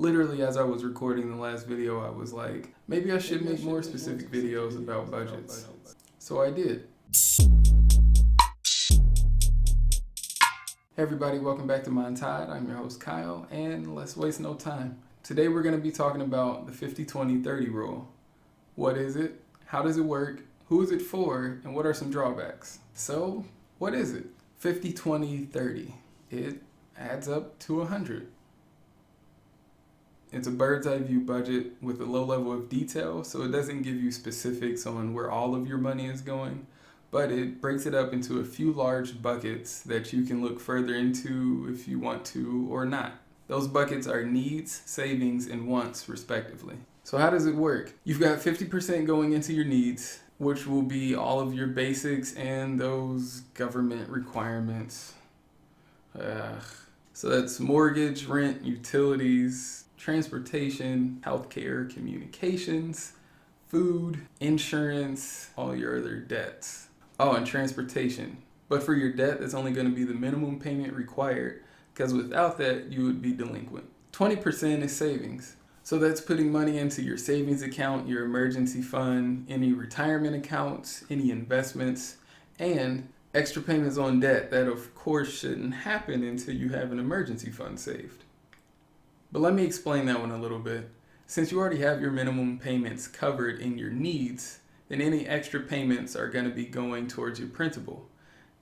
Literally, as I was recording the last video, I was like, maybe I should make more specific videos about budgets. So I did. Hey everybody, welcome back to Mind Tide. I'm your host Kyle, and let's waste no time. Today we're going to be talking about the 50-20-30 rule. What is it? How does it work? Who is it for? And what are some drawbacks? So, what is it? 50-20-30. It adds up to 100. It's a bird's eye view budget with a low level of detail, so it doesn't give you specifics on where all of your money is going, but it breaks it up into a few large buckets that you can look further into if you want to or not. Those buckets are needs, savings, and wants, respectively. So how does it work? You've got 50% going into your needs, which will be all of your basics and those government requirements. So that's mortgage, rent, utilities, transportation, healthcare, communications, food, insurance, all your other debts. Oh, and transportation. But for your debt, that's only going to be the minimum payment required, because without that, you would be delinquent. 20% is savings. So that's putting money into your savings account, your emergency fund, any retirement accounts, any investments, and extra payments on debt. That, of course, shouldn't happen until you have an emergency fund saved. But let me explain that one a little bit. Since you already have your minimum payments covered in your needs, then any extra payments are going to be going towards your principal.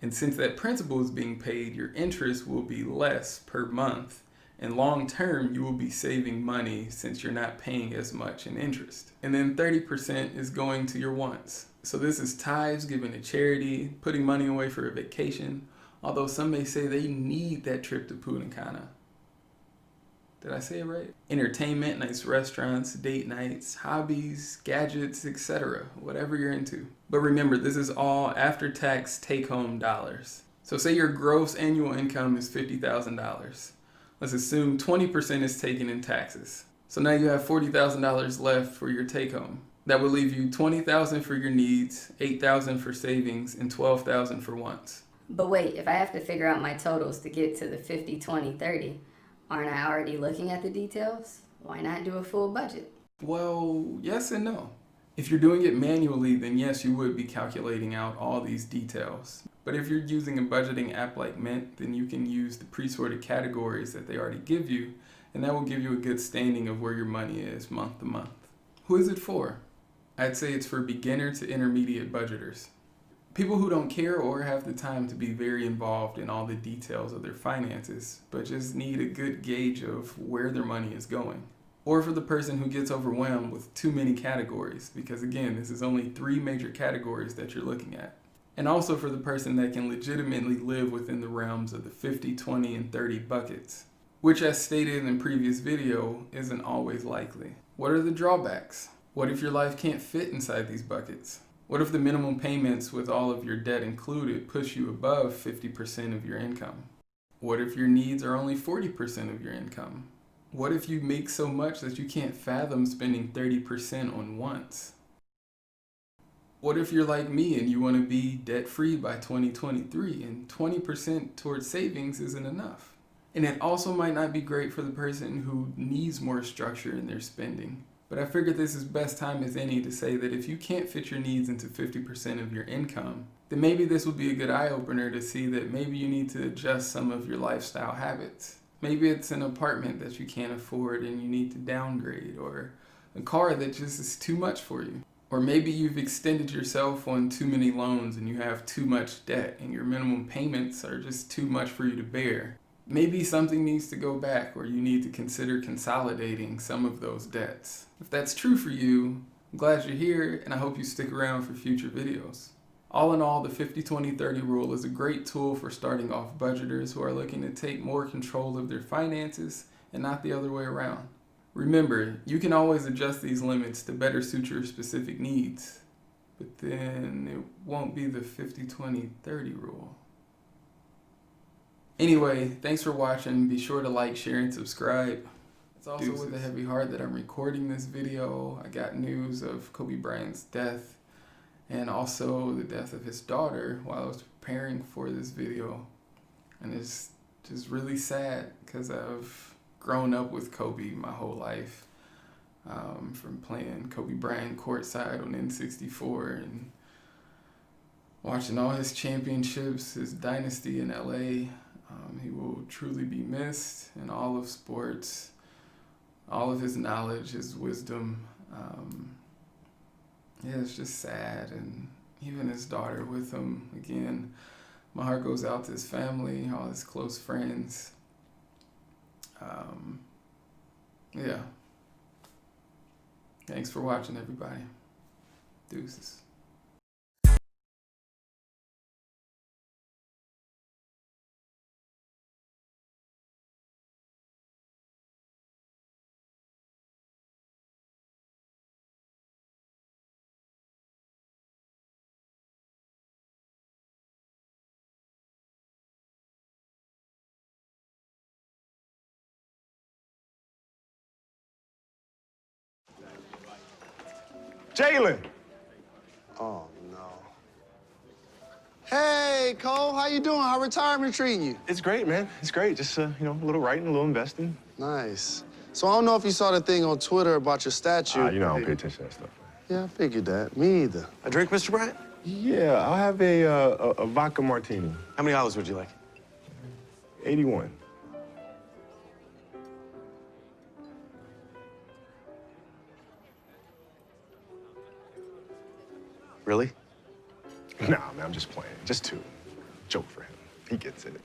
And since that principal is being paid, your interest will be less per month. And long term, you will be saving money since you're not paying as much in interest. And then 30% is going to your wants. So this is tithes given to charity, putting money away for a vacation, although some may say they need that trip to Punta Cana. Did I say it right? Entertainment, nice restaurants, date nights, hobbies, gadgets, etc. Whatever you're into. But remember, this is all after-tax take-home dollars. So say your gross annual income is $50,000. Let's assume 20% is taken in taxes. So now you have $40,000 left for your take-home. That would leave you $20,000 for your needs, $8,000 for savings, and $12,000 for wants. But wait, if I have to figure out my totals to get to the 50-20-30, aren't I already looking at the details? Why not do a full budget? Well, yes and no. If you're doing it manually, then yes, you would be calculating out all these details. But if you're using a budgeting app like Mint, then you can use the pre-sorted categories that they already give you, and that will give you a good standing of where your money is month to month. Who is it for? I'd say it's for beginner to intermediate budgeters. People who don't care or have the time to be very involved in all the details of their finances, but just need a good gauge of where their money is going. Or for the person who gets overwhelmed with too many categories, because again, this is only 3 major categories that you're looking at. And also for the person that can legitimately live within the realms of the 50, 20, and 30 buckets, which as stated in the previous video, isn't always likely. What are the drawbacks? What if your life can't fit inside these buckets? What if the minimum payments with all of your debt included push you above 50% of your income? What if your needs are only 40% of your income? What if you make so much that you can't fathom spending 30% on wants? What if you're like me and you want to be debt-free by 2023 and 20% towards savings isn't enough? And it also might not be great for the person who needs more structure in their spending. But I figured this is best time as any to say that if you can't fit your needs into 50% of your income, then maybe this would be a good eye-opener to see that maybe you need to adjust some of your lifestyle habits. Maybe it's an apartment that you can't afford and you need to downgrade, or a car that just is too much for you. Or maybe you've extended yourself on too many loans and you have too much debt and your minimum payments are just too much for you to bear. Maybe something needs to go back, or you need to consider consolidating some of those debts. If that's true for you, I'm glad you're here, and I hope you stick around for future videos. All in all, the 50-20-30 rule is a great tool for starting off budgeters who are looking to take more control of their finances and not the other way around. Remember, you can always adjust these limits to better suit your specific needs, but then it won't be the 50-20-30 rule. Anyway, thanks for watching. Be sure to like, share, and subscribe. It's also with a heavy heart that I'm recording this video. I got news of Kobe Bryant's death and also the death of his daughter while I was preparing for this video. And it's just really sad because I've grown up with Kobe my whole life, from playing Kobe Bryant courtside on N64 and watching all his championships, his dynasty in LA. He will truly be missed in all of sports, all of his knowledge, his wisdom. Yeah, it's just sad. And even his daughter with him, again, my heart goes out to his family, all his close friends. Yeah. Thanks for watching, everybody. Deuces. Jalen! Oh, no. Hey, Cole, how you doing? How retirement treating you? It's great, man. It's great. Just, a little writing, a little investing. Nice. So I don't know if you saw the thing on Twitter about your statue. I don't pay attention to that stuff. Yeah, I figured that. Me either. A drink, Mr. Bryant? Yeah, I'll have a vodka martini. How many olives would you like? 81. Really? Nah, man, I'm just playing. Just two. Joke for him. He gets it.